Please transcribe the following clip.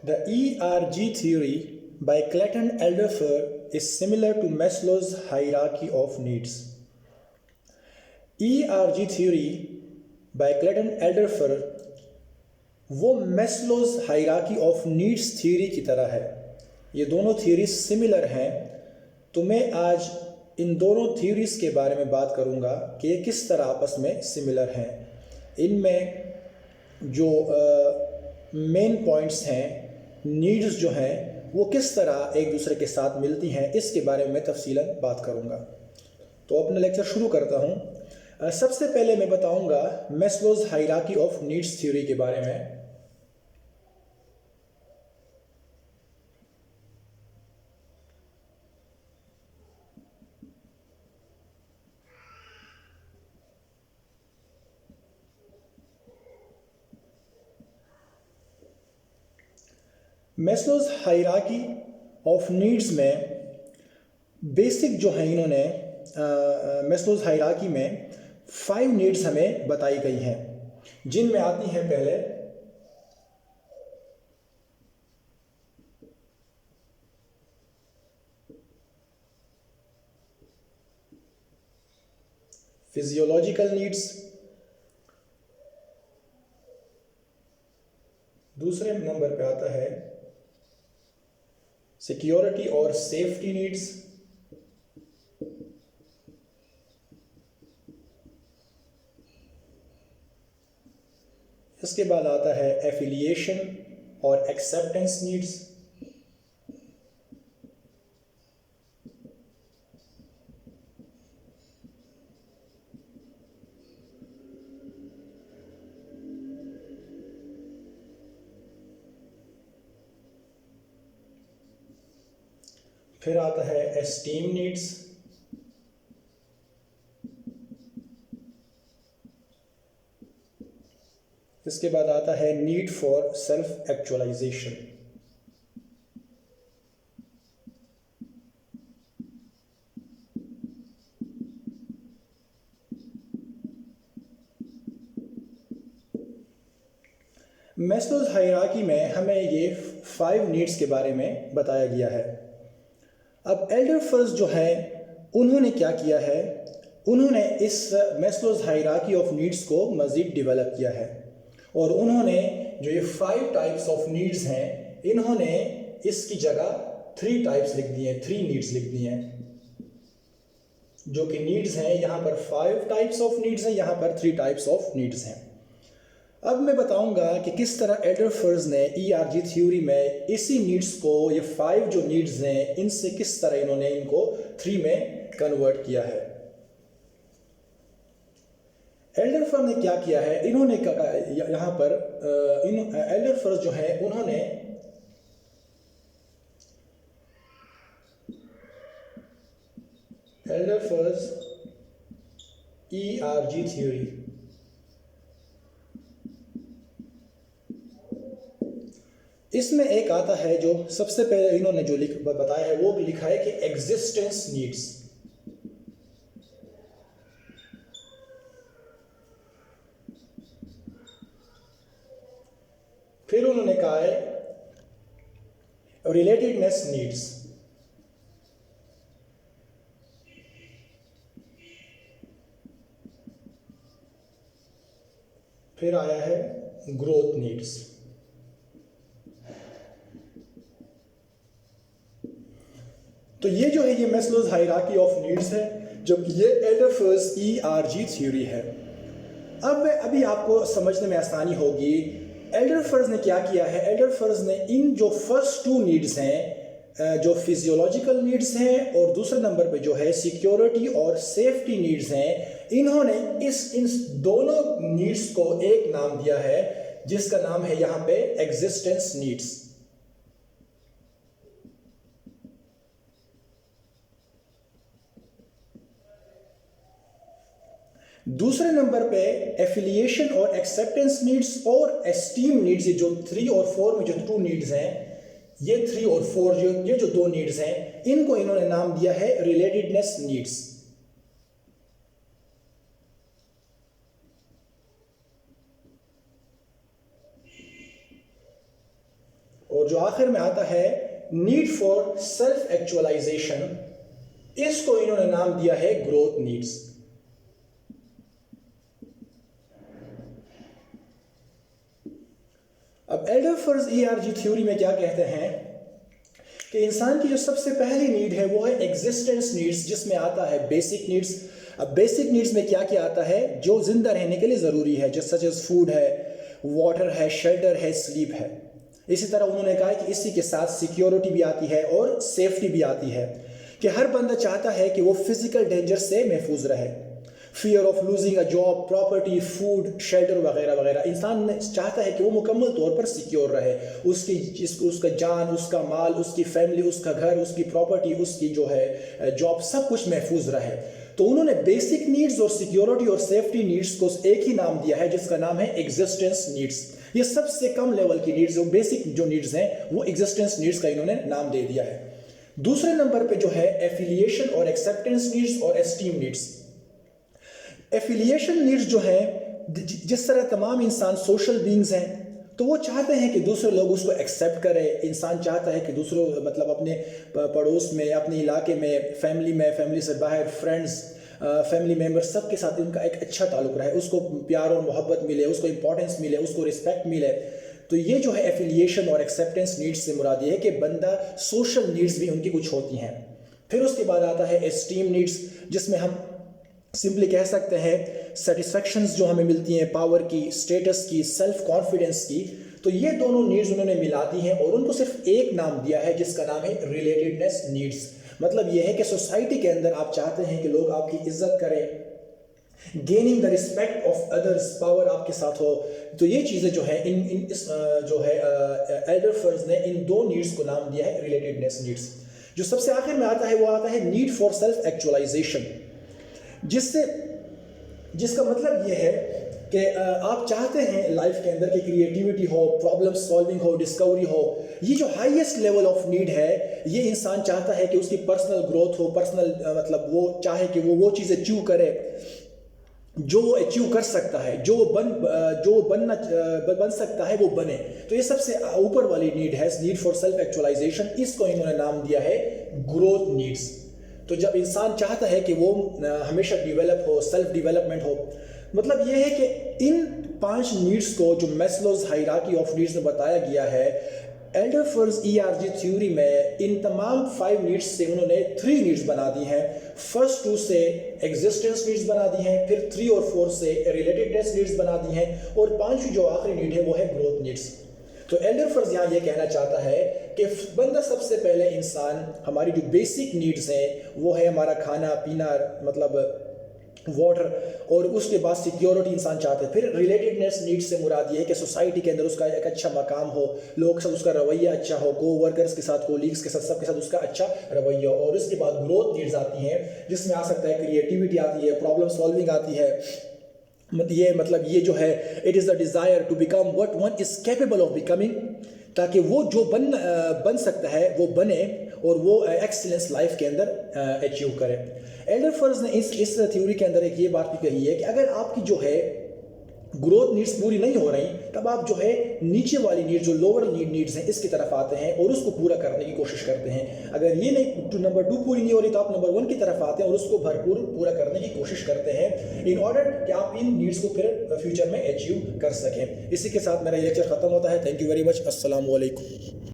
The ERG theory by Clayton Alderfer is similar to Maslow's hierarchy of needs. ERG theory by Clayton Alderfer वो Maslow's hierarchy of needs theory की तरह है। ये दोनों theories similar हैं, तो मैं आज इन दोनों थ्योरीज के बारे में बात करूंगा कि ये किस तरह आपस में सिमिलर हैं। इनमें जो मेन पॉइंट्स हैं, नीड्स जो हैं वो किस तरह एक दूसरे के साथ मिलती हैं, इसके बारे में तफसीलन बात करूंगा। तो अपना लेक्चर शुरू करता हूं। सबसे पहले मैं बताऊंगा Maslow's hierarchy of needs theory के बारे में। मैस्लोज हायरार्की ऑफ नीड्स में बेसिक जो है इन्होंने मैस्लोज हायरार्की में 5 नीड्स हमें बताई गई हैं, जिनमें आती हैं पहले फिजियोलॉजिकल नीड्स, दूसरे नंबर पे आता है सिक्योरिटी और सेफ्टी नीड्स, इसके बाद आता है एफिलिएशन और एक्सेप्टेंस नीड्स, फिर आता है एस्टीम नीड्स, इसके बाद आता है need for self actualization. Maslow's hierarchy में हमें ये 5 नीड्स के बारे में बताया गया है। अब एल्डरफर्स जो है उन्होंने क्या किया है, उन्होंने इस मैस्लोज हायरार्की ऑफ नीड्स को मज़ीद डेवलप किया है और उन्होंने जो ये 5 टाइप्स ऑफ नीड्स हैं, इन्होंने इसकी जगह 3 टाइप्स लिख दिए हैं, 3 नीड्स लिख दिए हैं। जो कि नीड्स हैं यहाँ पर 5 टाइप्स ऑफ नीड्स हैं, यहाँ पर 3 टाइप्स ऑफ नीड्स हैं। अब मैं बताऊंगा कि किस तरह एल्डरफर्स ने ERG थ्योरी में इसी नीड्स को, ये 5 जो नीड्स हैं, इनसे किस तरह इन्होंने इनको 3 में कन्वर्ट किया है। एल्डरफर ने क्या किया है, इन्होंने यहाँ पर एल्डरफर्स जो है उन्होंने एल्डरफर्स ERG थ्योरी, इसमें एक आता है जो सबसे पहले इन्होंने जो बताया है वो लिखा है कि एग्जिस्टेंस नीड्स। फिर उन्होंने कहा है रिलेटेडनेस नीड्स, फिर आया है ग्रोथ नीड्स। तो ये जो है ये मैस्लोज हायरार्की ऑफ नीड्स है, जबकि ये एल्डरफर्स ERG थ्योरी है। अब अभी आपको समझने में आसानी होगी एल्डरफर्स ने क्या किया है। एल्डरफर्स ने इन जो फर्स्ट 2 नीड्स हैं, जो फिजियोलॉजिकल नीड्स हैं और दूसरे नंबर पे जो है सिक्योरिटी और सेफ्टी नीड्स हैं, इन्होंने इन दोनों नीड्स को एक नाम दिया है जिसका नाम है यहाँ पे एग्जिस्टेंस नीड्स। दूसरे नंबर पे एफिलिएशन और एक्सेप्टेंस नीड्स और एस्टीम नीड्स, ये जो 3 और 4 में जो 2 नीड्स हैं, ये 3 और 4 ये जो 2 नीड्स हैं, इनको इन्होंने नाम दिया है रिलेटेडनेस नीड्स। और जो आखिर में आता है नीड फॉर सेल्फ एक्चुअलाइजेशन, इसको इन्होंने नाम दिया है ग्रोथ नीड्स। अब एल्डरफर्स ERG थ्योरी में क्या कहते हैं कि इंसान की जो सबसे पहली नीड है वो है एग्जिस्टेंस नीड्स, जिसमें आता है बेसिक नीड्स। अब बेसिक नीड्स में क्या क्या आता है जो जिंदा रहने के लिए ज़रूरी है, जैसे सच एज फूड है, वाटर है, शेल्टर है, स्लीप है। इसी तरह उन्होंने कहा कि इसी के साथ सिक्योरिटी भी आती है और सेफ्टी भी आती है, कि हर बंदा चाहता है कि वो फिजिकल डेंजर से महफूज रहे, fear of losing a job, property, food, shelter वगैरह वगैरह। इंसान चाहता है कि वो मुकम्मल तौर पर सिक्योर रहे, उसका जान, उसका माल, उसकी फैमिली, उसका घर, उसकी प्रॉपर्टी, उसकी जो है जॉब, सब कुछ महफूज रहे। तो उन्होंने बेसिक नीड्स और सिक्योरिटी और सेफ्टी नीड्स को एक ही नाम दिया है, जिसका नाम है एग्जिस्टेंस नीड्स। ये सबसे कम लेवल की नीड्स, बेसिक जो नीड्स हैं वो एग्जिस्टेंस नीड्स का इन्होंने नाम दे दिया है। दूसरे नंबर पे जो है एफिलिएशन और एक्सेप्टेंस नीड्स और एस्टीम नीड्स। एफिलिएशन नीड्स जो है, जिस तरह तमाम इंसान सोशल बीइंग्स हैं, तो वो चाहते हैं कि दूसरे लोग उसको एक्सेप्ट करें। इंसान चाहता है कि दूसरों मतलब अपने पड़ोस में, अपने इलाके में, फैमिली से बाहर, फ्रेंड्स, फैमिली मेम्बर, सबके साथ उनका एक अच्छा ताल्लुक रहे, उसको प्यार और मोहब्बत मिले, उसको इंपॉर्टेंस मिले, उसको रिस्पेक्ट मिले। तो ये जो है एफिलिएशन और एक्सेप्टेंस नीड्स से मुराद ये है कि बंदा सोशल नीड्स भी उनकी कुछ होती हैं। फिर उसके बाद आता है एस्टीम नीड्स, जिसमें हम सिंपली कह सकते हैं सेटिस्फैक्शंस जो हमें मिलती हैं, पावर की, स्टेटस की, सेल्फ कॉन्फिडेंस की। तो ये दोनों नीड्स उन्होंने मिला दी हैं और उनको सिर्फ एक नाम दिया है, जिसका नाम है रिलेटेडनेस नीड्स। मतलब ये है कि सोसाइटी के अंदर आप चाहते हैं कि लोग आपकी इज्जत करें, gaining the respect of others, power आपके साथ हो। तो ये चीज़ें जो है जो है एल्डरफर्स ने इन दो नीड्स को नाम दिया है रिलेटेडनेस नीड्स। जो सबसे आखिर में आता है वो आता है नीड फॉर सेल्फ एक्चुअलाइजेशन, जिसका मतलब ये है कि आप चाहते हैं लाइफ के अंदर कि क्रिएटिविटी हो, प्रॉब्लम सॉल्विंग हो, डिस्कवरी हो। ये जो हाईएस्ट लेवल ऑफ नीड है, ये इंसान चाहता है कि उसकी पर्सनल ग्रोथ हो, पर्सनल मतलब वो चाहे कि वो चीज़ अचीव करे जो वो अचीव कर सकता है, जो वो बन सकता है वो बने। तो ये सबसे ऊपर वाली नीड है, नीड फॉर सेल्फ एक्चुअलाइजेशन। इसको इन्होंने नाम दिया है ग्रोथ नीड्स। तो जब इंसान चाहता है कि वो हमेशा डेवलप हो, सेल्फ डेवलपमेंट हो, मतलब ये है कि इन 5 नीड्स को जो मैस्लोज हायरार्की ऑफ नीड्स में बताया गया है, एल्डरफर्स ERG थ्योरी में इन तमाम 5 नीड्स से उन्होंने 3 नीड्स बना दी हैं। फर्स्ट 2 से एग्जिस्टेंस नीड्स बना दी हैं, फिर 3 और 4 से रिलेटेडनेस नीड्स बना दी हैं, और 5वीं जो आखिरी नीड है वो है ग्रोथ नीड्स। तो एल्डरफर्स यहाँ ये कहना चाहता है कि बंदा सबसे पहले इंसान, हमारी जो बेसिक नीड्स हैं वो है हमारा खाना पीना, मतलब वाटर, और उसके बाद सिक्योरिटी इंसान चाहते हैं। फिर रिलेटेडनेस नीड्स से मुराद ये है कि सोसाइटी के अंदर उसका एक अच्छा मकाम हो, लोगों के साथ उसका रवैया अच्छा हो, कोवर्कर्स के साथ, कोलीग्स के साथ, सबके साथ उसका अच्छा रवैया हो। और उसके बाद ग्रोथ नीड्स आती हैं, जिसमें आ सकता है क्रिएटिविटी आती है, प्रॉब्लम सॉल्विंग आती है। ये मतलब ये जो है it is the desire to become what one is capable of becoming, ताकि वो जो बन सकता है वो बने और वो एक्सीलेंस लाइफ के अंदर अचीव करे। एल्डरफर्स ने इस थ्योरी के अंदर एक ये बात भी कही है कि अगर आपकी जो है ग्रोथ नीड्स पूरी नहीं हो रही, तब आप जो है नीचे वाली नीड, जो लोअर नीड्स हैं, इसकी तरफ आते हैं और उसको पूरा करने की कोशिश करते हैं। अगर ये नहीं, नंबर 2 पूरी नहीं हो रही, तो आप नंबर 1 की तरफ आते हैं और उसको भरपूर पूरा करने की कोशिश करते हैं, इन ऑर्डर कि आप इन नीड्स को फिर फ्यूचर में अचीव कर सकें। इसी के साथ मेरा लेक्चर खत्म होता है। Thank you very much. अस्सलाम वालेकुम।